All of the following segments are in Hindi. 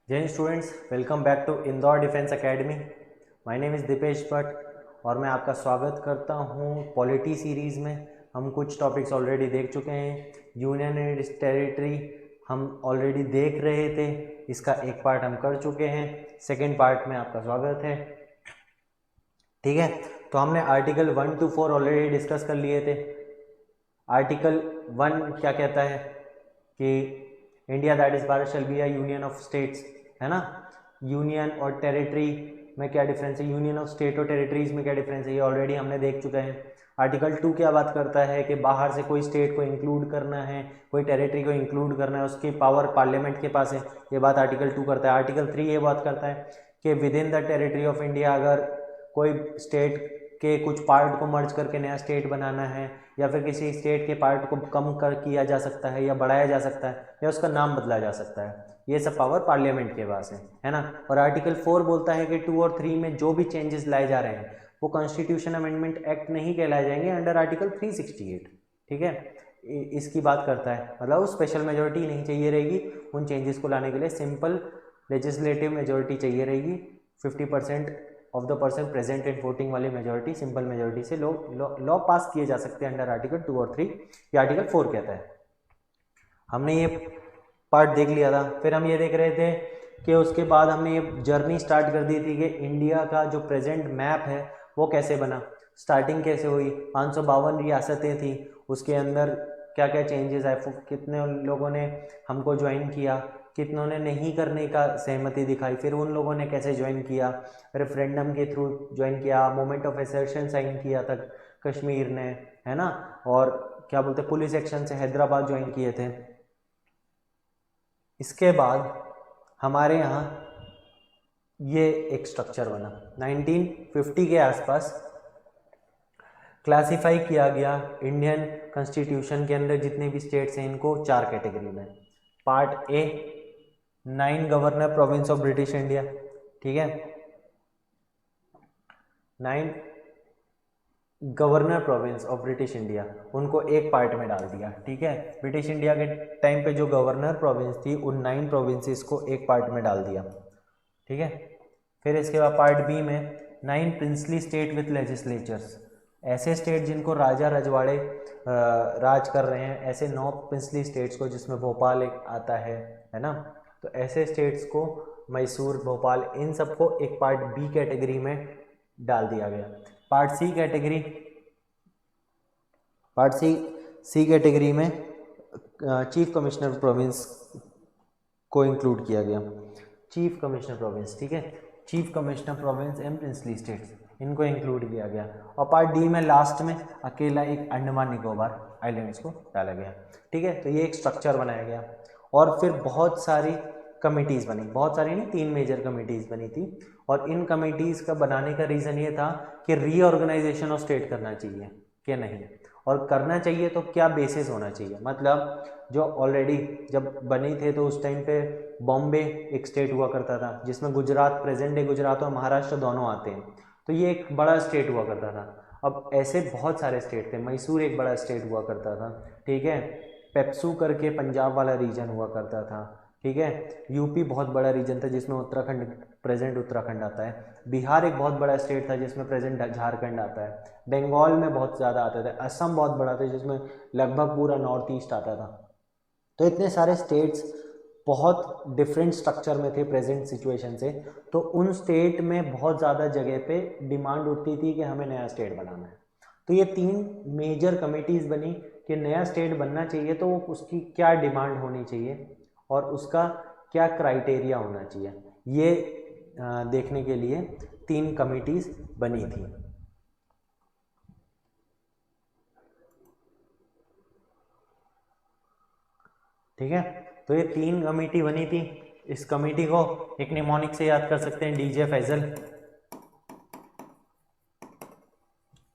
जय हिंद students, welcome back to Indore defence academy. My name is Deepesh Bhatt और मैं आपका स्वागत करता हूं पॉलिटी सीरीज़ में। हम कुछ टॉपिक्स ऑलरेडी देख चुके हैं। यूनियन एंड टेरिटरी हम ऑलरेडी देख रहे थे, इसका एक पार्ट हम कर चुके हैं। सेकेंड पार्ट में आपका स्वागत है। ठीक है, तो हमने आर्टिकल 1 to 4 ऑलरेडी डिस्कस कर लिए थे। आर्टिकल 1 क्या कहता है कि India that is Bharat shall be a union of states, है ना। यूनियन और टेरिटरी में क्या डिफरेंस है, यूनियन ऑफ स्टेट और टेरिटरीज में क्या डिफरेंस है, ये ऑलरेडी हमने देख चुके हैं। आर्टिकल 2 क्या बात करता है कि बाहर से कोई स्टेट को इंक्लूड करना है, कोई टेरिटरी को इंक्लूड करना है, उसकी पावर पार्लियामेंट के पास है, ये बात आर्टिकल 2 करता है। आर्टिकल 3 ये बात करता है कि with in the territory of India अगर कोई स्टेट के कुछ पार्ट को मर्ज करके नया स्टेट बनाना है, या फिर किसी स्टेट के पार्ट को कम कर किया जा सकता है या बढ़ाया जा सकता है या उसका नाम बदला जा सकता है, ये सब पावर पार्लियामेंट के पास है ना। और आर्टिकल 4 बोलता है कि 2 और 3 में जो भी चेंजेस लाए जा रहे हैं वो कॉन्स्टिट्यूशन अमेंडमेंट एक्ट नहीं कहलाए जाएंगे अंडर आर्टिकल 368। ठीक है, इसकी बात करता है, मतलब स्पेशल मेजोरिटी नहीं चाहिए रहेगी उन चेंजेस को लाने के लिए, सिंपल लेजिस्लेटिव मेजोरिटी चाहिए रहेगी। 50% of the person present in voting वाली मेजोरिटी, सिंपल मेजोरिटी से लॉ पास किए जा सकते हैं अंडर आर्टिकल 2 और 3, ये आर्टिकल 4 कहता है। हमने ये पार्ट देख लिया था। फिर हम ये देख रहे थे कि उसके बाद हमने ये जर्नी स्टार्ट कर दी थी कि इंडिया का जो प्रेजेंट मैप है वो कैसे बना, स्टार्टिंग कैसे हुई, 552 रियासतें थी, उसके अंदर क्या क्या चेंजेस आए, कितने लोगों ने हमको ज्वाइन किया, कितनों ने नहीं करने का सहमति दिखाई, फिर उन लोगों ने कैसे ज्वाइन किया, रेफरेंडम के थ्रू ज्वाइन किया, मोमेंट ऑफ एसर्शन साइन किया था कश्मीर ने, है ना। और क्या बोलते पुलिस एक्शन से हैदराबाद ज्वाइन किए थे। इसके बाद हमारे यहाँ ये एक स्ट्रक्चर बना 1950 के आसपास, क्लासिफाई किया गया इंडियन कॉन्स्टिट्यूशन के अंदर जितने भी स्टेट्स हैं इनको 4 कैटेगरी में। Part A 9 governor province of British India, ठीक है, 9 governor province of British India, उनको एक पार्ट में डाल दिया। ठीक है, ब्रिटिश इंडिया के टाइम पे जो गवर्नर प्रोविंस थी उन 9 प्रोविंसेस को एक पार्ट में डाल दिया। ठीक है, फिर इसके बाद पार्ट बी में 9 प्रिंसली स्टेट विथ लेजिस्लेचर्स, ऐसे स्टेट जिनको राजा रजवाड़े राज कर रहे हैं, ऐसे 9 प्रिंसली स्टेट्स को, जिसमें भोपाल एक आता है ना। तो ऐसे स्टेट्स को, मैसूर, भोपाल, इन सबको एक पार्ट बी कैटेगरी में डाल दिया गया। Part C category, part C category में चीफ कमिश्नर प्रोविंस को इंक्लूड किया गया। चीफ कमिश्नर प्रोविंस, ठीक है, chief commissioner province and princely states, इनको इंक्लूड किया गया। और पार्ट डी में लास्ट में अकेला एक अंडमान निकोबार आइलैंड्स को डाला गया। ठीक है, तो ये एक स्ट्रक्चर बनाया गया। और फिर बहुत सारी कमिटीज़ बनी, बहुत सारी नहीं, 3 मेजर कमिटीज़ बनी थी। और इन कमिटीज़ का बनाने का रीज़न ये था कि रीऑर्गेनाइजेशन ऑफ स्टेट करना चाहिए कि नहीं, और करना चाहिए तो क्या बेसिस होना चाहिए। मतलब जो ऑलरेडी जब बने थे तो उस टाइम पे बॉम्बे एक स्टेट हुआ करता था जिसमें गुजरात, प्रेजेंट डे गुजरात और महाराष्ट्र दोनों आते हैं, तो ये एक बड़ा स्टेट हुआ करता था। अब ऐसे बहुत सारे स्टेट थे, मैसूर एक बड़ा स्टेट हुआ करता था, ठीक है, पेप्सू करके पंजाब वाला रीजन हुआ करता था, ठीक है, यूपी बहुत बड़ा रीजन था जिसमें उत्तराखंड, प्रेजेंट उत्तराखंड आता है, बिहार एक बहुत बड़ा स्टेट था जिसमें प्रेजेंट झारखंड आता है, बंगाल में बहुत ज़्यादा आते थे, असम बहुत बड़ा था जिसमें लगभग पूरा नॉर्थ ईस्ट आता था। तो इतने सारे स्टेट्स बहुत डिफरेंट स्ट्रक्चर में थे प्रेजेंट सिचुएशन से, तो उन स्टेट में बहुत ज़्यादा जगह पे डिमांड उठती थी कि हमें नया स्टेट बनाना है। तो ये 3 मेजर कमिटीज़ बनी कि नया स्टेट बनना चाहिए तो उसकी क्या डिमांड होनी चाहिए और उसका क्या क्राइटेरिया होना चाहिए, ये देखने के लिए 3 कमिटीज़ बनी थी। ठीक है, तो ये 3 कमेटी बनी थी। इस कमेटी को एक निमोनिक से याद कर सकते हैं, डीजे फैजल।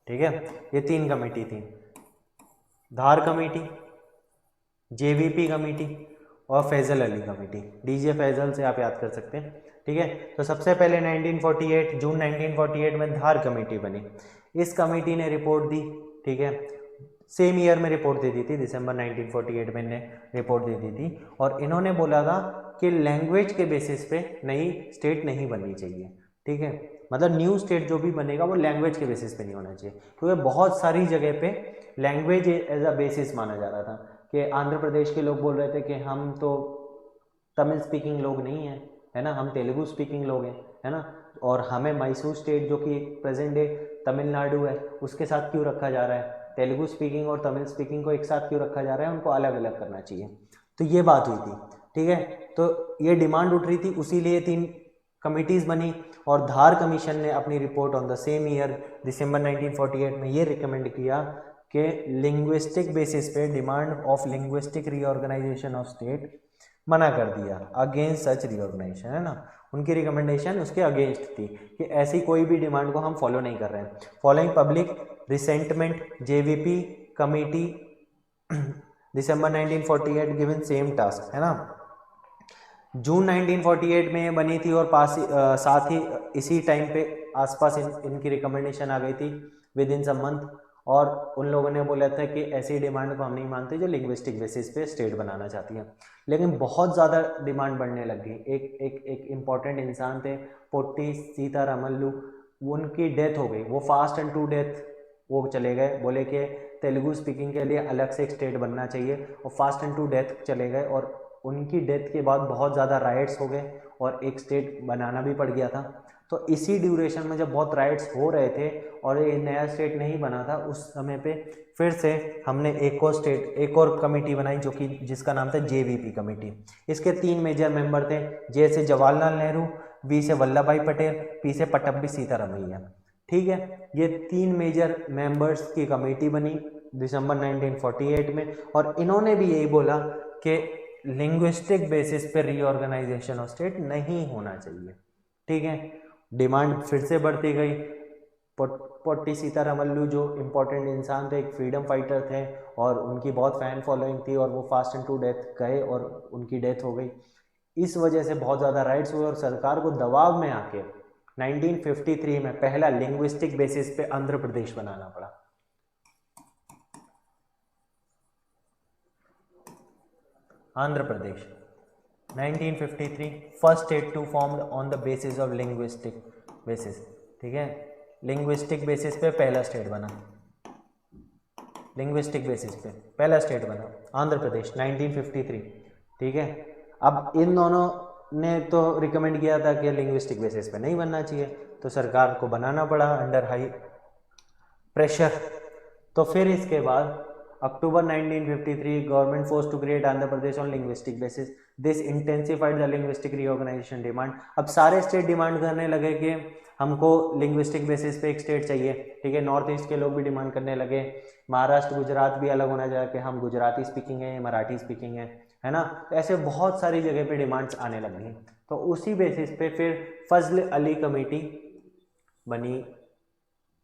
ठीक है, ये 3 कमेटी थी, धार कमेटी, जेवीपी कमेटी और फैजल अली कमेटी। डीजे फैजल से आप याद कर सकते हैं। ठीक है, तो सबसे पहले 1948 जून 1948 में धार कमेटी बनी। इस कमेटी ने रिपोर्ट दी, ठीक है, सेम ईयर में रिपोर्ट दे दी थी, दिसंबर 1948 में इन्हें रिपोर्ट दे दी थी। और इन्होंने बोला था कि लैंग्वेज के बेसिस पे नई स्टेट नहीं बननी चाहिए, ठीक है। मतलब न्यू स्टेट जो भी बनेगा वो लैंग्वेज के बेसिस पे नहीं होना चाहिए, क्योंकि बहुत सारी जगह पे लैंग्वेज एज अ बेसिस माना जा रहा था कि आंध्र प्रदेश के लोग बोल रहे थे कि हम तो तमिल स्पीकिंग लोग नहीं हैं, है ना, हम तेलुगु स्पीकिंग लोग हैं, है ना, और हमें मैसूर स्टेट जो कि प्रेजेंट डे तमिलनाडु है उसके साथ क्यों रखा जा रहा है, तेलुगु स्पीकिंग और तमिल स्पीकिंग को एक साथ क्यों रखा जा रहा है, उनको अलग अलग करना चाहिए। तो ये बात हुई थी, ठीक है। तो ये डिमांड उठ रही थी, उसी लिए 3 कमिटीज़ बनी और धार कमीशन ने अपनी report on the same year दिसंबर 1948 में ये रिकमेंड किया कि लिंग्विस्टिक बेसिस पे demand of linguistic reorganisation of state मना कर दिया, अगेंस्ट सच रीऑर्गेनाइजेशन, है ना। उनकी रिकमेंडेशन उसके अगेंस्ट थी कि ऐसी कोई भी डिमांड को हम फॉलो नहीं कर रहे हैं। Following public resentment JVP committee दिसंबर 1948 गिवन सेम टास्क, है ना। जून 1948 में बनी थी और साथ ही इसी टाइम पे आसपास इनकी रिकमेंडेशन आ गई थी विद इन सम मंथ, और उन लोगों ने बोला था कि ऐसी डिमांड को हम नहीं मानते जो लिंग्विस्टिक बेसिस पे स्टेट बनाना चाहती है। लेकिन बहुत ज़्यादा डिमांड बढ़ने लग गई। एक इम्पॉर्टेंट इंसान थे पोट्टी सीतारामल्लू, उनकी डेथ हो गई, वो फास्ट एंड टू डेथ वो चले गए, बोले कि तेलुगु स्पीकिंग के लिए अलग से एक स्टेट बनना चाहिए, और फास्ट एंड टू डेथ चले गए। और उनकी डेथ के बाद बहुत ज़्यादा राइट्स हो गए और एक स्टेट बनाना भी पड़ गया था। तो इसी ड्यूरेशन में जब बहुत राइट्स हो रहे थे और ये नया स्टेट नहीं बना था, उस समय पे फिर से हमने एक और कमेटी बनाई जो कि जिसका नाम था जेवीपी कमेटी। इसके 3 मेजर मेंबर थे, जे से जवाहरलाल नेहरू, वी से वल्लभ भाई पटेल, पी से पट्टभी सीतारामैया, ठीक है। ये 3 मेजर मेंबर्स की कमेटी बनी दिसंबर 1948 में, और इन्होंने भी यही बोला कि लिंग्विस्टिक बेसिस पे रीऑर्गेनाइजेशन ऑफ स्टेट नहीं होना चाहिए, ठीक है। डिमांड फिर से बढ़ती गई। पोट्टी सीतारामल्लू जो इम्पोर्टेंट इंसान थे, एक फ्रीडम फाइटर थे और उनकी बहुत फैन फॉलोइंग थी, और वो फास्ट एंड टू डेथ गए और उनकी डेथ हो गई। इस वजह से बहुत ज़्यादा राइट्स हुए और सरकार को दबाव में आके 1953 में पहला लिंग्विस्टिक बेसिस पे आंध्र प्रदेश बनाना पड़ा। Andhra Pradesh 1953 first state to formed on the basis of linguistic basis, ठीक है। लिंग्विस्टिक बेसिस पे पहला स्टेट बना, लिंग्विस्टिक बेसिस पे पहला स्टेट बना आंध्र प्रदेश 1953, ठीक है। अब इन दोनों ने तो रिकमेंड किया था कि लिंग्विस्टिक बेसिस पे नहीं बनना चाहिए, तो सरकार को बनाना पड़ा अंडर हाई प्रेशर। तो फिर इसके बाद October 1953 government force to create Andhra Pradesh on linguistic basis, this intensified the linguistic reorganisation demand. अब सारे स्टेट डिमांड करने लगे कि हमको लिंग्विस्टिक बेसिस पे एक स्टेट चाहिए, ठीक है। नॉर्थ ईस्ट के लोग भी डिमांड करने लगे, महाराष्ट्र गुजरात भी अलग होना चाहिए कि हम गुजराती स्पीकिंग है, मराठी स्पीकिंग है ना। तो ऐसे बहुत सारी जगह पे डिमांड्स आने लग गई। तो उसी बेसिस पे फिर फजल अली कमेटी बनी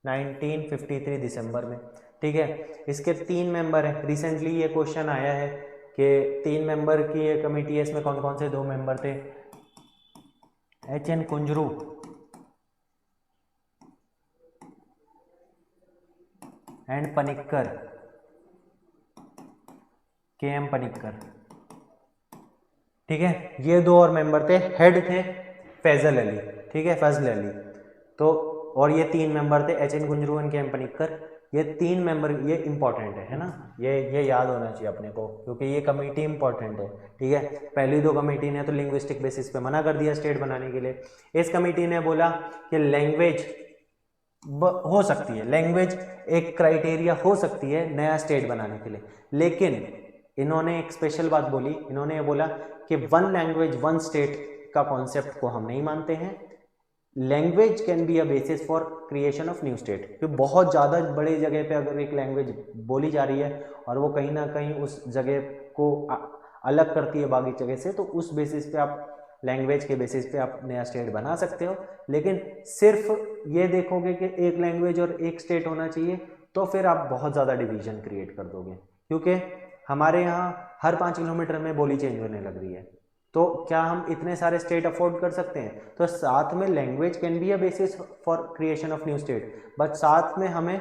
1953 दिसंबर में, ठीक है। इसके 3 मेंबर हैं। रिसेंटली ये क्वेश्चन आया है कि 3 मेंबर की ये कमेटी है, इसमें कौन कौन से 2 मेंबर थे, HN Kunzru and Panicker, KM Panicker, ठीक है। ये 2 और मेंबर थे, हेड थे फैजल अली, ठीक है, फजल अली। तो और ये 3 मेंबर थे HN Kunzru and KM Panicker. ये 3 मेंबर ये इंपॉर्टेंट है ना, ये याद होना चाहिए अपने को, क्योंकि ये कमेटी इंपॉर्टेंट है, ठीक है। पहली 2 कमेटी ने तो लिंग्विस्टिक बेसिस पे मना कर दिया स्टेट बनाने के लिए। इस कमेटी ने बोला कि लैंग्वेज हो सकती है, लैंग्वेज एक क्राइटेरिया हो सकती है नया स्टेट बनाने के लिए, लेकिन इन्होंने एक स्पेशल बात बोली। इन्होंने ये बोला कि 1 लैंग्वेज 1 स्टेट का कॉन्सेप्ट को हम नहीं मानते हैं, language can B a basis for creation of new state. तो बहुत ज़्यादा बड़े जगह पे अगर एक लैंग्वेज बोली जा रही है और वो कहीं ना कहीं उस जगह को अलग करती है बाकी जगह से, तो उस बेसिस पे आप लैंग्वेज के बेसिस पे आप नया स्टेट बना सकते हो। लेकिन सिर्फ ये देखोगे कि एक लैंग्वेज और एक स्टेट होना चाहिए, तो फिर आप बहुत ज़्यादा डिवीजन क्रिएट कर दोगे, क्योंकि हमारे यहाँ हर 5 किलोमीटर में बोली चेंज होने लग रही है। तो क्या हम इतने सारे स्टेट अफोर्ड कर सकते हैं? तो साथ में language can B a basis for creation of new state, but साथ में हमें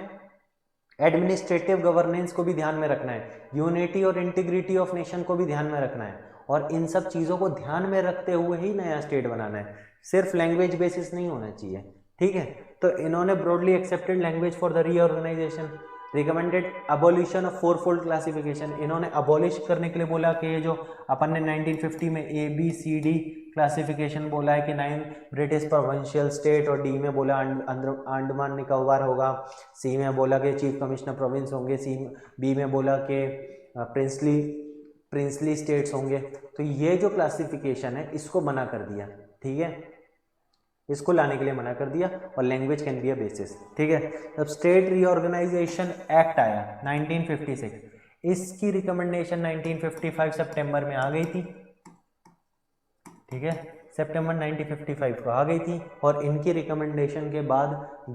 एडमिनिस्ट्रेटिव गवर्नेंस को भी ध्यान में रखना है, यूनिटी और इंटीग्रिटी ऑफ नेशन को भी ध्यान में रखना है, और इन सब चीज़ों को ध्यान में रखते हुए ही नया स्टेट बनाना है, सिर्फ लैंग्वेज बेसिस नहीं होना चाहिए, ठीक है। तो इन्होंने broadly accepted language for the reorganisation, recommended abolition of fourfold classification, इन्होंने अबॉलिश करने के लिए बोला कि ये जो अपन ने 1950 में ABCD क्लासिफिकेशन बोला है कि 9 ब्रिटिश प्रोविंशियल स्टेट, और डी में बोला अंडमान निकोबार होगा, सी में बोला कि चीफ कमिश्नर प्रोविंस होंगे, बी में बोला कि प्रिंसली स्टेट्स होंगे। तो ये जो क्लासिफिकेशन है इसको मना कर दिया, ठीक है, इसको लाने के लिए मना कर दिया, और language can B a basis, ठीक है। अब स्टेट रीऑर्गेनाइजेशन एक्ट आया 1956, इसकी रिकमेंडेशन 1955 सितंबर में आ गई थी, ठीक है, सितंबर 1955 को आ गई थी, और इनकी रिकमेंडेशन के बाद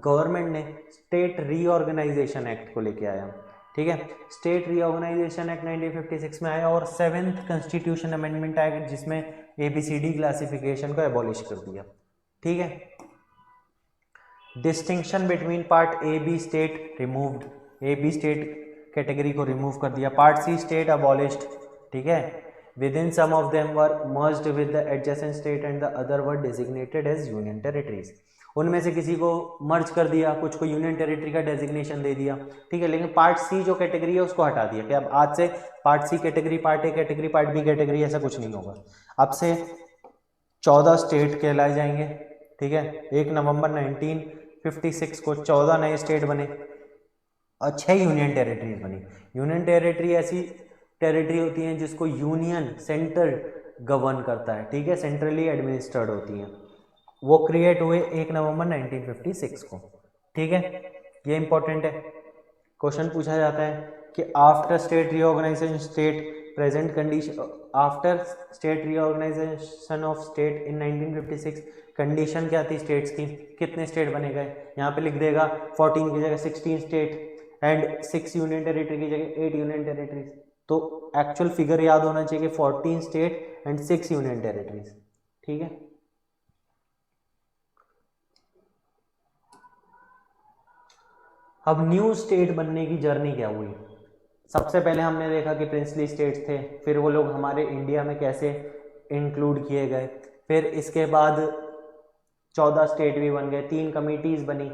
गवर्नमेंट ने स्टेट रीऑर्गेनाइजेशन एक्ट को लेके आया, ठीक है। स्टेट रीऑर्गेनाइजेशन एक्ट 1956 में आया, और 7th कॉन्स्टिट्यूशन अमेंडमेंट एक्ट जिसमें ABCD क्लासिफिकेशन को एबॉलिश कर दिया, ठीक है। Distinction between part A B state removed, AB state category को रिमूव कर दिया, पार्ट C स्टेट अबॉलिश्ड, ठीक है। Within some of them were merged with the adjacent state and the other were designated as union territories, उनमें से किसी को मर्ज कर दिया, कुछ को यूनियन टेरिटरी का डेजिग्नेशन दे दिया, ठीक है। लेकिन पार्ट C जो कैटेगरी है उसको हटा दिया कि अब आज से part C category, part A category, part B category, ऐसा कुछ नहीं होगा, अब से 14 स्टेट कहलाए जाएंगे, ठीक है। 1 नवंबर 1956 को 14 नए स्टेट बने और 6 यूनियन टेरिटरीज बनी। यूनियन टेरिटरी ऐसी टेरिटरी होती हैं जिसको यूनियन सेंटर गवर्न करता है, ठीक है, सेंट्रली एडमिनिस्टर्ड होती हैं, वो क्रिएट हुए 1 नवंबर 1956 को, ठीक है। ये इंपॉर्टेंट है, क्वेश्चन पूछा जाता है कि after state reorganisation state present condition, after state reorganisation of state in 1956 condition क्या थी स्टेट्स की, कितने स्टेट बने गए, यहाँ पे लिख देगा 14 की जगह 16 स्टेट एंड 6 यूनियन टेरिटरी की जगह 8 यूनियन टेरिटरीज, तो एक्चुअल फिगर याद होना चाहिए कि 14 स्टेट एंड 6 यूनियन टेरिटरीज, ठीक है। अब न्यू स्टेट बनने की जर्नी क्या हुई, सबसे पहले हमने देखा कि प्रिंसली स्टेट्स थे, फिर वो लोग हमारे इंडिया में कैसे इंक्लूड किए गए, फिर इसके बाद 14 स्टेट भी बन गए, 3 कमिटीज बनी,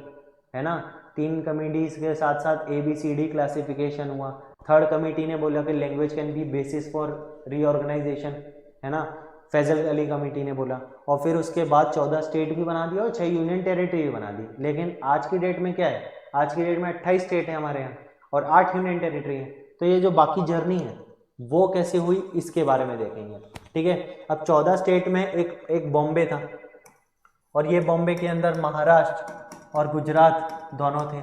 है ना, 3 कमिटीज के साथ साथ ABCD क्लासिफिकेशन हुआ, 3rd कमिटी ने बोला कि language can be basis for reorganisation, है ना, फैजल अली कमेटी ने बोला, और फिर उसके बाद 14 स्टेट भी बना दिया और 6 यूनियन टेरिटरी भी बना दी। लेकिन आज की डेट में क्या है, आज की डेट में 28 स्टेट है हमारे यहाँ और 8 यूनियन टेरिटरी है। तो ये जो बाकी जर्नी है वो कैसे हुई इसके बारे में देखेंगे, ठीक है। अब 14 स्टेट में एक बॉम्बे था, और ये बॉम्बे के अंदर महाराष्ट्र और गुजरात दोनों थे,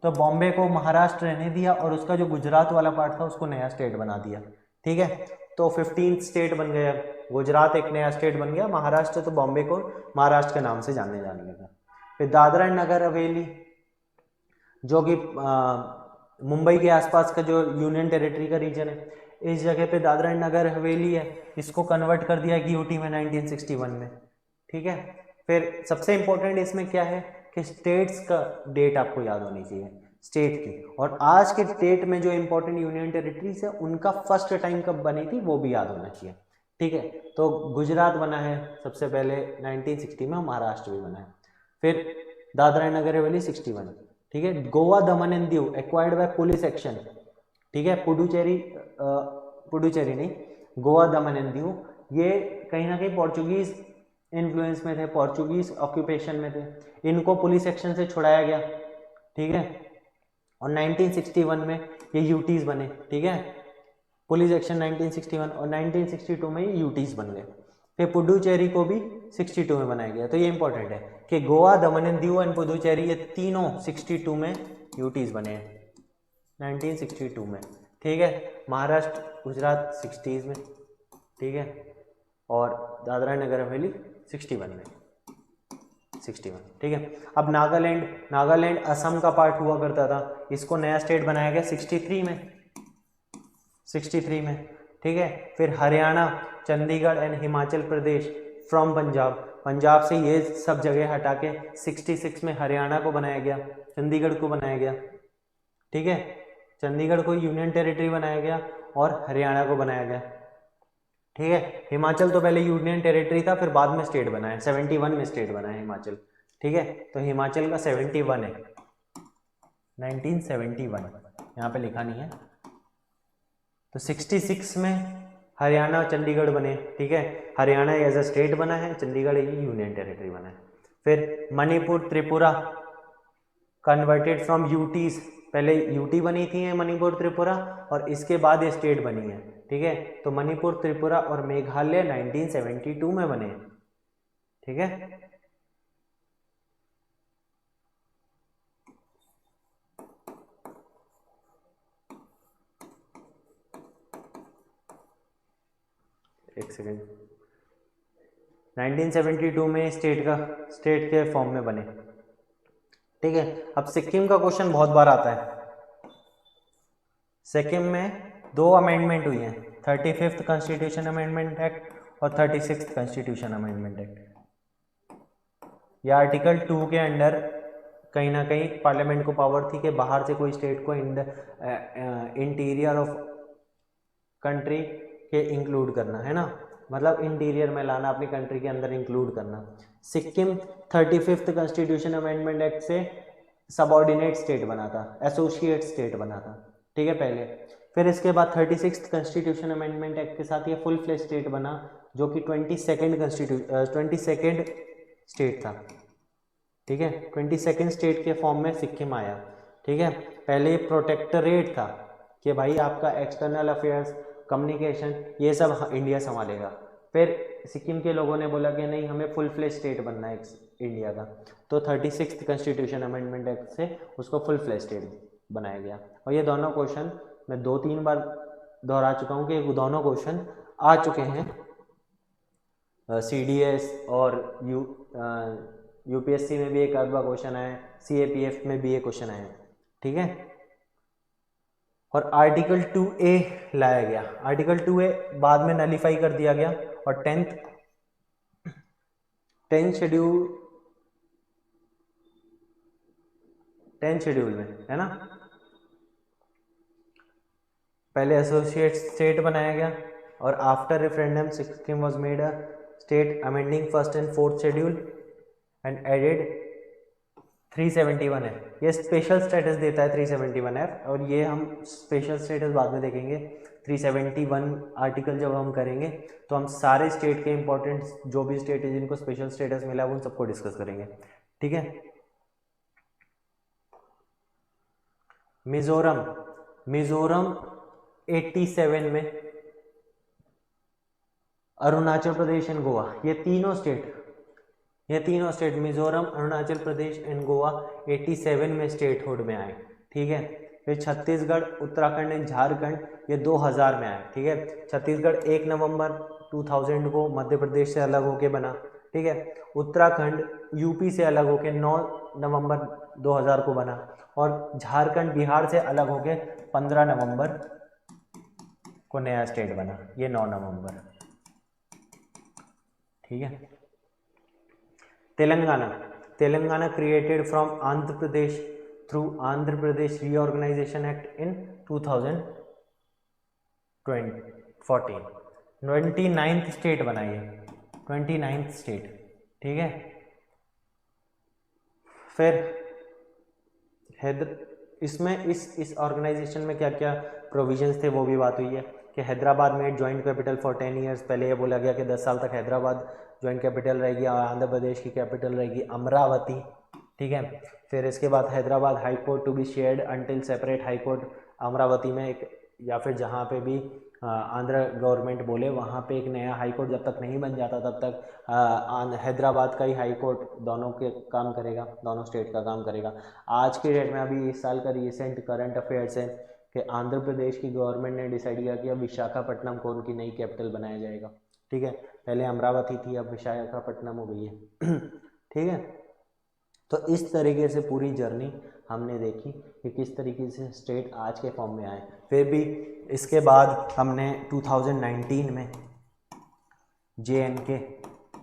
तो बॉम्बे को महाराष्ट्र रहने दिया और उसका जो गुजरात वाला पार्ट था उसको नया स्टेट बना दिया, ठीक है। तो 15 स्टेट बन गया, गुजरात एक नया स्टेट बन गया, महाराष्ट्र तो बॉम्बे को महाराष्ट्र के नाम से जाने लगा। फिर दादरा एंड नगर हवेली जो कि मुंबई के आसपास का जो यूनियन टेरिटरी का रीजन है, इस जगह पे दादरा एंड नगर हवेली है, इसको कन्वर्ट कर दिया यूटी में 1961 में, ठीक है। फिर सबसे इंपॉर्टेंट इसमें क्या है कि स्टेट्स का डेट आपको याद होनी चाहिए, स्टेट की, और आज के डेट में जो इंपॉर्टेंट यूनियन टेरिटरीज है उनका फर्स्ट टाइम कब बनी थी वो भी याद होना चाहिए, ठीक है। तो गुजरात बना है सबसे पहले 1960 में, महाराष्ट्र भी बना है, फिर दादरा एंड नगर हवेली 61, ठीक है। गोवा दमन and Diu acquired by police action, ठीक है, पुडुचेरी नहीं, गोवा दमन एंड दीव, ये कहीं ना कहीं पोर्चुगीज इन्फ्लुएंस में थे, पोर्चुगीज ऑक्यूपेशन में थे, इनको पुलिस एक्शन से छुड़ाया गया, ठीक है। और 1961 में ये यूटीज बने, ठीक है, पुलिस एक्शन 1961, और 1962 में ये यूटीज बन गए। फिर पुडुचेरी को भी 62 में बनाया गया। तो ये इंपॉर्टेंट है कि गोवा, दमन एंड दीव एंड पुडुचेरी ये तीनों 62 में यूटीज बने हैं, 1962 में, ठीक है। महाराष्ट्र गुजरात 60s में, ठीक है, और दादरा नगर हवेली 61 में, 61, ठीक है। अब नागालैंड असम का पार्ट हुआ करता था, इसको नया स्टेट बनाया गया 63 में, ठीक है। फिर हरियाणा, चंडीगढ़ एंड हिमाचल प्रदेश फ्रॉम पंजाब से ये सब जगह हटा के 66 में हरियाणा को बनाया गया, चंडीगढ़ को बनाया गया, ठीक है। चंडीगढ़ को यूनियन टेरिटरी बनाया गया और हरियाणा को बनाया गया, ठीक है। हिमाचल तो पहले यूनियन टेरिटरी था, फिर बाद में स्टेट बना है, 71 में स्टेट बना है हिमाचल। ठीक है, तो हिमाचल का 71 है, 1971 यहाँ पे लिखा नहीं है। तो 66 में हरियाणा चंडीगढ़ बने। ठीक है, हरियाणा एज अ स्टेट बना है, चंडीगढ़ यूनियन टेरिटरी बना है। फिर Manipur Tripura converted from UTs, पहले यूटी बनी थी मणिपुर त्रिपुरा और इसके बाद ये स्टेट बनी है। ठीक है, तो मणिपुर त्रिपुरा और मेघालय 1972 में बने। ठीक है, एक सेकेंड, 1972 में स्टेट के फॉर्म में बने। ठीक है, अब सिक्किम का क्वेश्चन बहुत बार आता है। सिक्किम में 2 अमेंडमेंट हुई हैं, 35th कॉन्स्टिट्यूशन अमेंडमेंट एक्ट और 36th कॉन्स्टिट्यूशन अमेंडमेंट एक्ट। या आर्टिकल 2 के अंडर कहीं ना कहीं पार्लियामेंट को पावर थी कि बाहर से कोई स्टेट को इंटीरियर ऑफ कंट्री के इंक्लूड करना, है ना, मतलब इंटीरियर में लाना, अपनी कंट्री के अंदर इंक्लूड करना। Sikkim 35th constitution amendment act से सबऑर्डिनेट स्टेट बना था, एसोसिएट स्टेट बना था। ठीक है, पहले। फिर इसके बाद 36th कॉन्स्टिट्यूशन अमेंडमेंट एक्ट के साथ ये फुल फ्लेज स्टेट बना, जो कि 22nd स्टेट था। ठीक है, 22nd स्टेट के फॉर्म में सिक्किम आया। ठीक है, पहले प्रोटेक्टरेट था कि भाई आपका एक्सटर्नल अफेयर्स, कम्युनिकेशन, ये सब इंडिया संभालेगा। फिर सिक्किम के लोगों ने बोला कि नहीं, हमें फुल फ्लेज स्टेट बनना है इंडिया का, तो 36th कॉन्स्टिट्यूशन अमेंडमेंट एक्ट से उसको फुल फ्लेज स्टेट बनाया गया। और ये दोनों क्वेश्चन मैं 2-3 बार दोहरा चुका हूँ कि दोनों क्वेश्चन आ चुके हैं CDS और UPSC में भी एक आध बार क्वेश्चन आया, CAPF में भी ये क्वेश्चन आया। ठीक है, और आर्टिकल 2A लाया गया। आर्टिकल 2A बाद में नलीफाई कर दिया गया और 10 शेड्यूल में, है ना, पहले एसोसिएट स्टेट बनाया गया और after referendum Sikkim was made a state amending 1st and 4th schedule and added 371 है। ये स्पेशल स्टेटस देता है 371F, और ये हम स्पेशल स्टेटस बाद में देखेंगे। 371 आर्टिकल जब हम करेंगे तो हम सारे स्टेट के इंपॉर्टेंट जो भी स्टेट है जिनको स्पेशल स्टेटस मिला है उन सबको डिस्कस करेंगे। ठीक है, मिजोरम 87 में, अरुणाचल प्रदेश एंड गोवा, ये तीनों स्टेट मिजोरम, अरुणाचल प्रदेश एंड गोवा 87 में स्टेटहुड में आए। ठीक है, फिर छत्तीसगढ़, उत्तराखंड एंड झारखंड ये 2000 में आए। ठीक है, छत्तीसगढ़ 1 नवंबर 2000 को मध्य प्रदेश से अलग होके बना। ठीक है, उत्तराखंड यूपी से अलग होके 9 नवंबर 2000 को बना, और झारखंड बिहार से अलग होके 15 नवंबर को नया स्टेट बना, ये 9 नवंबर। ठीक है, Telangana created from Andhra Pradesh through Andhra Pradesh reorganisation act in 2014, 29th state बनाई है, 29th स्टेट। ठीक है, फिर इसमें इस ऑर्गेनाइजेशन में क्या क्या प्रोविजंस थे वो भी बात हुई है कि हैदराबाद में जॉइंट कैपिटल फॉर 10 ईयर्स। पहले ये बोला गया कि 10 साल तक हैदराबाद जॉइंट कैपिटल रहेगी और आंध्र प्रदेश की कैपिटल रहेगी अमरावती। ठीक है, फिर इसके बाद Hyderabad high court to be shared until separate high court Amaravati में एक, या फिर जहाँ पे भी आंध्र गवर्नमेंट बोले वहाँ पे एक नया हाई कोर्ट जब तक नहीं बन जाता तब तक हैदराबाद का ही हाई कोर्ट दोनों के काम करेगा, दोनों स्टेट का काम करेगा। आज के डेट में अभी इस साल का रिसेंट करंट अफेयर्स है कि आंध्र प्रदेश की गवर्नमेंट ने डिसाइड किया कि अब विशाखापट्टनम को उनकी नई कैपिटल बनाया जाएगा। ठीक है, पहले अमरावती थी, अब विशाखापट्टनम हो गई है। ठीक है, तो इस तरीके से पूरी जर्नी हमने देखी कि किस तरीके से स्टेट आज के फॉर्म में आए। फिर भी इसके बाद हमने 2019 में JNK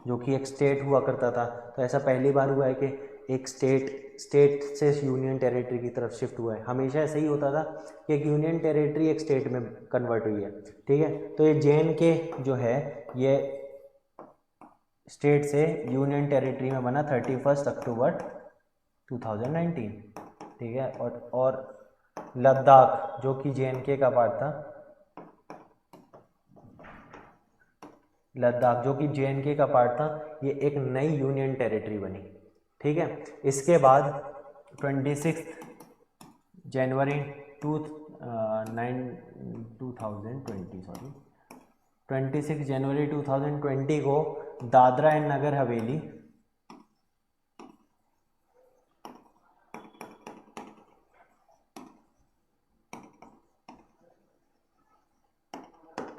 जो कि एक स्टेट हुआ करता था, तो ऐसा पहली बार हुआ है कि एक स्टेट से यूनियन टेरिटरी की तरफ शिफ्ट हुआ है। हमेशा ऐसे ही होता था कि एक यूनियन टेरिटरी एक स्टेट में कन्वर्ट हुई है, ठीक है। तो ये जे.एन.के जो है ये स्टेट से यूनियन टेरिटरी में बना 31 अक्टूबर 2019, ठीक है। और लद्दाख जो कि जे.एन.के का पार्ट था, लद्दाख जो कि जे.एन.के का पार्ट था, ये एक नई यूनियन टेरिटरी बनी, ठीक है। इसके बाद 26 जनवरी 26 जनवरी 2020 को Dadra and Nagar Haveli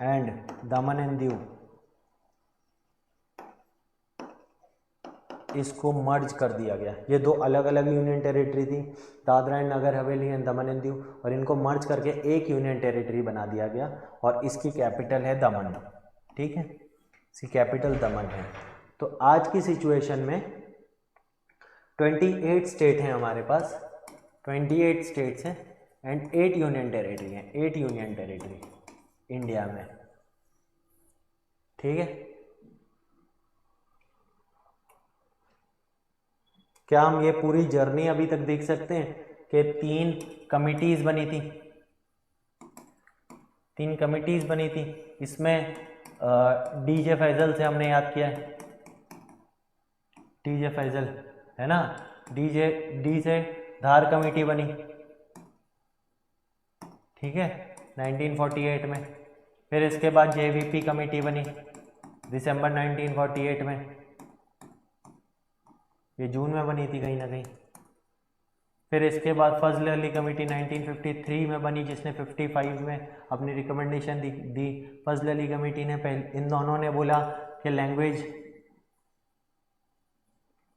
and Daman and Diu इसको मर्ज कर दिया गया। ये दो अलग अलग यूनियन टेरिटरी थी, Dadra and Nagar Haveli and Daman and Diu, और इनको मर्ज करके एक यूनियन टेरिटरी बना दिया गया और इसकी कैपिटल है दमन, ठीक है। इसकी कैपिटल दमन है। तो आज की सिचुएशन में 28 स्टेट हैं हमारे पास, 28 स्टेट्स हैं एंड 8 यूनियन टेरिटरी हैं, 8 यूनियन टेरिटरी इंडिया में, ठीक है। क्या हम ये पूरी जर्नी अभी तक देख सकते हैं कि 3 कमिटीज बनी थी, 3 कमिटीज बनी थी। इसमें डीजे फैजल से हमने याद किया है, डीजे फैजल है ना, डी से धार कमेटी बनी, ठीक है, 1948 में। फिर इसके बाद जेवीपी कमेटी बनी दिसंबर 1948 में, ये जून में बनी थी कहीं ना कहीं। फिर इसके बाद फजल अली कमेटी 1953 में बनी, जिसने 55 में अपनी रिकमेंडेशन दी। फजल अली कमेटी ने इन दोनों ने बोला कि language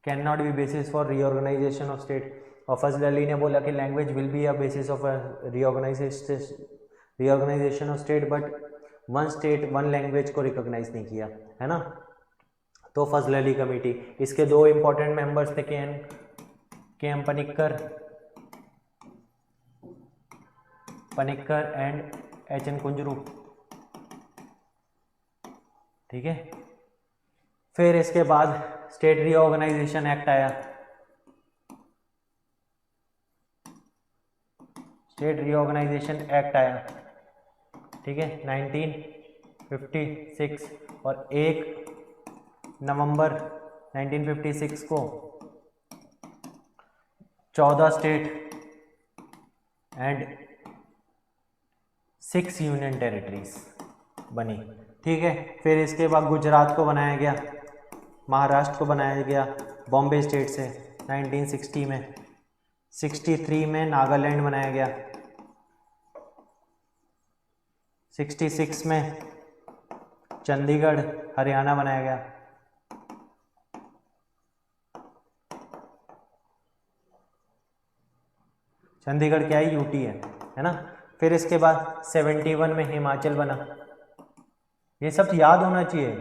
can not be basis for reorganisation of state, और फजल अली ने बोला कि language will be a basis of reorganisation of state, but one state one language को रिकॉग्नाइज नहीं किया, है ना। तो फजल अली कमेटी, इसके 2 इंपॉर्टेंट मेंबर्स थे, K M Panikkar and H N Kunzru, ठीक है। फिर इसके बाद स्टेट रीऑर्गेनाइजेशन एक्ट आया, स्टेट रीऑर्गेनाइजेशन एक्ट आया, ठीक है, 1956, और 1 नवंबर 1956 को 14 स्टेट एंड 6 यूनियन टेरिटरीज बनी, ठीक है। फिर इसके बाद गुजरात को बनाया गया, महाराष्ट्र को बनाया गया बॉम्बे स्टेट से 1960 में। 63 में नागालैंड बनाया गया, 66 में चंडीगढ़ हरियाणा बनाया गया, चंडीगढ़ क्या है, यूटी है ना। फिर इसके बाद 71 में हिमाचल बना। ये सब याद होना चाहिए,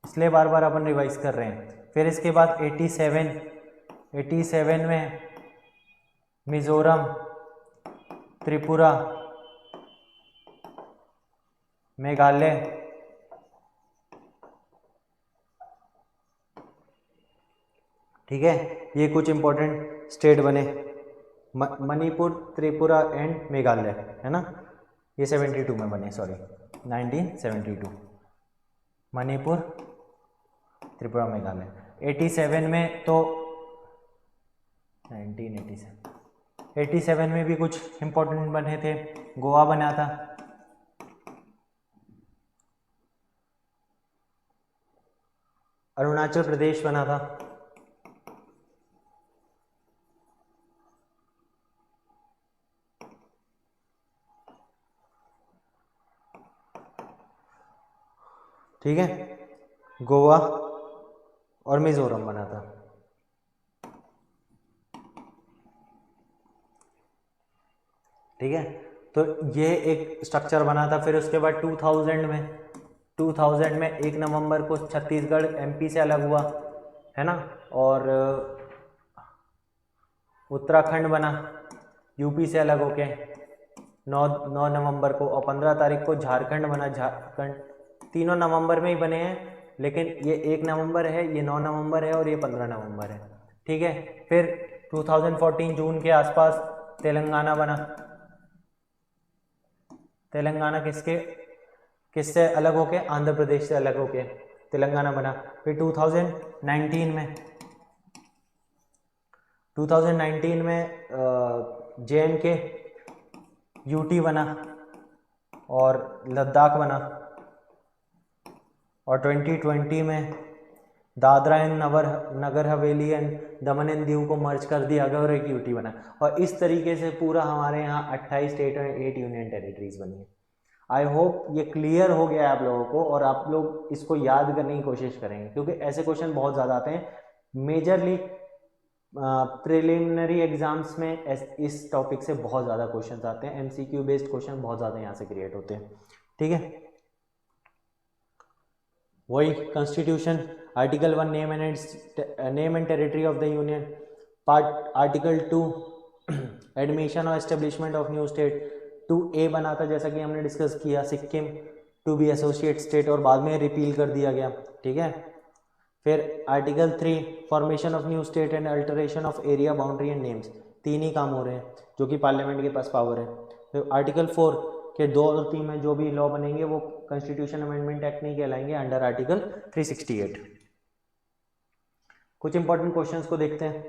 इसलिए बार बार अपन रिवाइज कर रहे हैं। फिर इसके बाद 87 में मिजोरम, त्रिपुरा, मेघालय, ठीक है। ये कुछ इंपॉर्टेंट स्टेट बने, मणिपुर, त्रिपुरा एंड मेघालय, है ना। ये 72 में बने, सॉरी 1972, मणिपुर, त्रिपुरा, मेघालय। 87 में तो 87 में भी कुछ इंपॉर्टेंट बने थे। गोवा बना था, अरुणाचल प्रदेश बना था, ठीक है, गोवा और मिजोरम बना था, ठीक है। तो ये एक स्ट्रक्चर बना था। फिर उसके बाद 2000 में 1 नवंबर को छत्तीसगढ़ एमपी से अलग हुआ, है ना। और उत्तराखंड बना यूपी से अलग होके 9 नवंबर को, और 15 तारीख को झारखंड बना। झारखंड तीनों नवंबर में ही बने हैं, लेकिन ये 1 नवंबर है, ये 9 नवंबर है और ये 15 नवंबर है। ठीक है। फिर 2014 जून के आसपास तेलंगाना बना। तेलंगाना किससे अलग होके? आंध्र प्रदेश से अलग होके तेलंगाना बना। फिर 2019 में JNK यूटी बना और लद्दाख बना। और 2020 में Dadra and Nagar Haveli and Daman and Diu को मर्ज कर दिया गया और एक यूटी बना। और इस तरीके से पूरा हमारे यहाँ 28 स्टेट और 8 यूनियन टेरिटरीज बनी है। आई होप ये क्लियर हो गया है आप लोगों को, और आप लोग इसको याद करने की कोशिश करेंगे, क्योंकि ऐसे क्वेश्चन बहुत ज़्यादा आते हैं। मेजरली प्रिलिमिनरी एग्जाम्स में इस टॉपिक से बहुत ज़्यादा क्वेश्चन आते हैं। MCQ बेस्ड क्वेश्चन बहुत ज़्यादा यहाँ से क्रिएट होते हैं। ठीक है। वही constitution, article 1 name and territory of the union, part article 2 admission और establishment of new state. 2A बना था, जैसा कि हमने डिस्कस किया, Sikkim to be associate state, और बाद में रिपील कर दिया गया। ठीक है। फिर article 3 formation of new state and alteration of area boundary and names. 3 ही काम हो रहे हैं जो कि पार्लियामेंट के पास पावर है। फिर आर्टिकल 4 के 2 और 3 में जो भी लॉ बनेंगे वो कॉन्स्टिट्यूशन अमेंडमेंट एक्ट नहीं कहलाएंगे, अंडर आर्टिकल 368। कुछ इंपॉर्टेंट क्वेश्चंस को देखते हैं।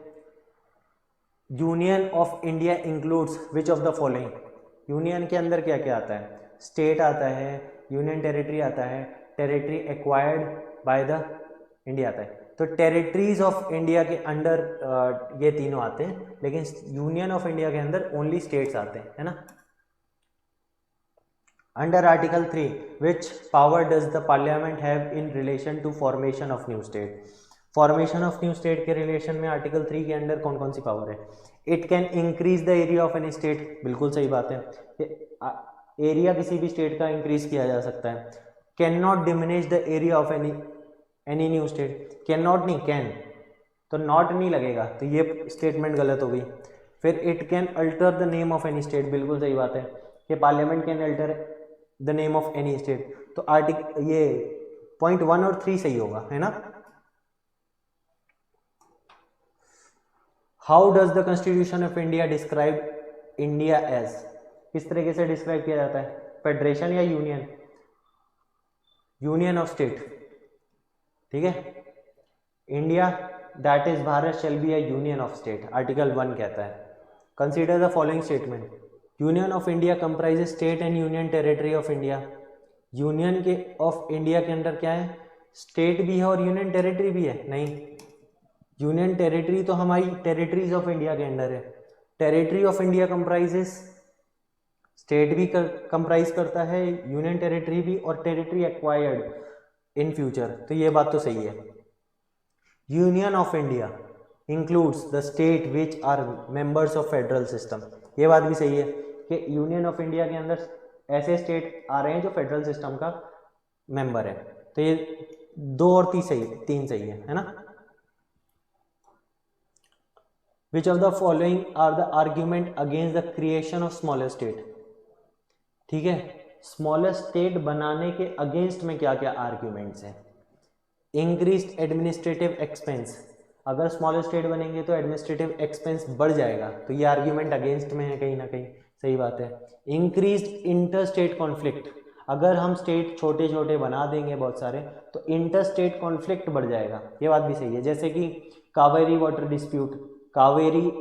Union of India includes which of the following. Union के अंदर क्या क्या आता है? स्टेट आता है, यूनियन टेरिटरी आता है, territory acquired by the India आता है। तो टेरिटरीज ऑफ इंडिया के अंडर ये तीनों आते हैं, लेकिन यूनियन ऑफ इंडिया के अंदर ओनली स्टेट्स आते हैं, है ना। Under article 3 which power does the parliament have in relation to formation of new state. Formation of new state के रिलेशन में आर्टिकल 3 के अंडर कौन कौन सी पावर है? It can increase the area of any state, बिल्कुल सही बात है, एरिया किसी भी स्टेट का इंक्रीज किया जा सकता है। Can not diminish the area of any new state. Can not नहीं, कैन, तो नॉट नहीं लगेगा, तो ये स्टेटमेंट गलत हो गई। फिर it can alter the name of any state, बिल्कुल सही बात है कि parliament can alter the name of any state, तो आर्टिकल ये पॉइंट 1 और 3 सही होगा, है ना। How does the constitution of India describe India as. किस तरीके से डिस्क्राइब किया जाता है? फेडरेशन या यूनियन? Union of state. ठीक है। India that is Bharat shall be a union of state, article 1 कहता है। Consider the following statement. Union of India comprises state and union territory of India. Union के ऑफ इंडिया के अंदर क्या है? स्टेट भी है और यूनियन टेरिटरी भी है? नहीं, यूनियन टेरिटरी तो हमारी टेरिटरीज ऑफ इंडिया के अंडर है। Territory of India comprises, state भी कंप्राइज करता है, यूनियन टेरिटरी भी, और टेरिटरी एक्वायर्ड इन फ्यूचर, तो ये बात तो सही है। Union of India includes the state which are members of federal system, ये बात भी सही है कि यूनियन ऑफ इंडिया के अंदर ऐसे स्टेट आ रहे हैं जो फेडरल सिस्टम का मेंबर है, तो ये 2 और 3 सही है ना। Which of the following are the argument against the creation of smaller state? ठीक है, स्मॉलर स्टेट बनाने के अगेंस्ट में क्या क्या आर्ग्यूमेंट्स हैं? इंक्रीज्ड एडमिनिस्ट्रेटिव एक्सपेंस, अगर स्मॉलर स्टेट बनेंगे तो एडमिनिस्ट्रेटिव एक्सपेंस बढ़ जाएगा, तो ये आर्ग्यूमेंट अगेंस्ट में है कहीं ना कहीं, सही बात है। इंक्रीज्ड इंटर स्टेट कॉन्फ्लिक्ट, अगर हम स्टेट छोटे छोटे बना देंगे बहुत सारे तो इंटर स्टेट कॉन्फ्लिक्ट बढ़ जाएगा, ये बात भी सही है। जैसे कि कावेरी वाटर डिस्प्यूट, कावेरी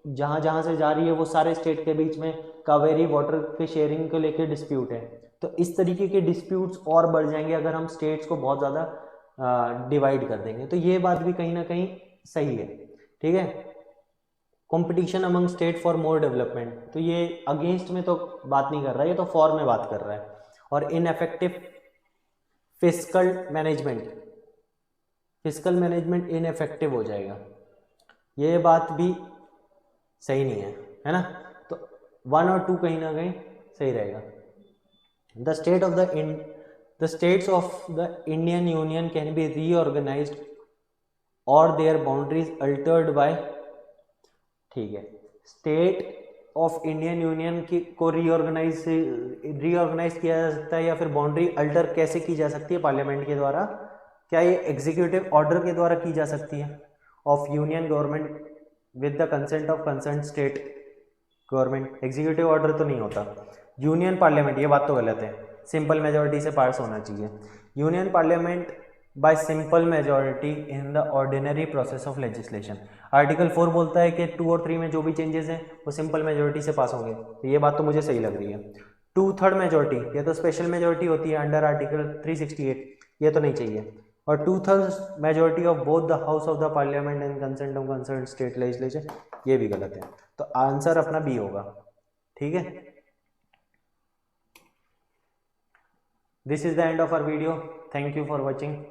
जहाँ जहाँ से जा रही है वो सारे स्टेट के बीच में कावेरी वाटर के शेयरिंग को लेकर डिस्प्यूट है, तो इस तरीके के डिस्प्यूट्स और बढ़ जाएंगे अगर हम स्टेट्स को बहुत ज़्यादा डिवाइड कर देंगे, तो ये बात भी कहीं ना कहीं सही है। ठीक है, competition among state for more development, तो ये अगेंस्ट में तो बात नहीं कर रहा है, ये तो फॉर में बात कर रहा है। और इनएफेक्टिव फिस्कल मैनेजमेंट, फिस्कल मैनेजमेंट इनएफेक्टिव हो जाएगा, ये बात भी सही नहीं है ना। तो 1 और 2 कहीं ना कहीं सही रहेगा। The states of the Indian union can be reorganised और देयर बाउंड्रीज अल्टर्ड बाय ठीक है, स्टेट ऑफ इंडियन यूनियन की को रीऑर्गेनाइज किया जा सकता है या फिर बाउंड्री अल्टर कैसे की जा सकती है पार्लियामेंट के द्वारा? क्या ये एग्जीक्यूटिव ऑर्डर के द्वारा की जा सकती है of union government with the consent of concern state government? Executive order तो नहीं होता। यूनियन पार्लियामेंट, ये बात तो गलत है, सिंपल मेजोरिटी से पास होना चाहिए। Union parliament bye simple majority in the ordinary process of legislation. Article 4 बोलता है कि 2 और 3 में जो भी चेंजेस हैं वो सिंपल मेजोरिटी से पास होंगे, तो ये बात तो मुझे सही लग रही है। 2/3 मेजोरिटी, ये तो स्पेशल मेजोरिटी होती है अंडर आर्टिकल 368, ये तो नहीं चाहिए। और 2/3 majority of both the house of the parliament and consent of concern state legislature, ये भी गलत है। तो आंसर अपना बी होगा। ठीक है, this is the end of our video, thank you for watching.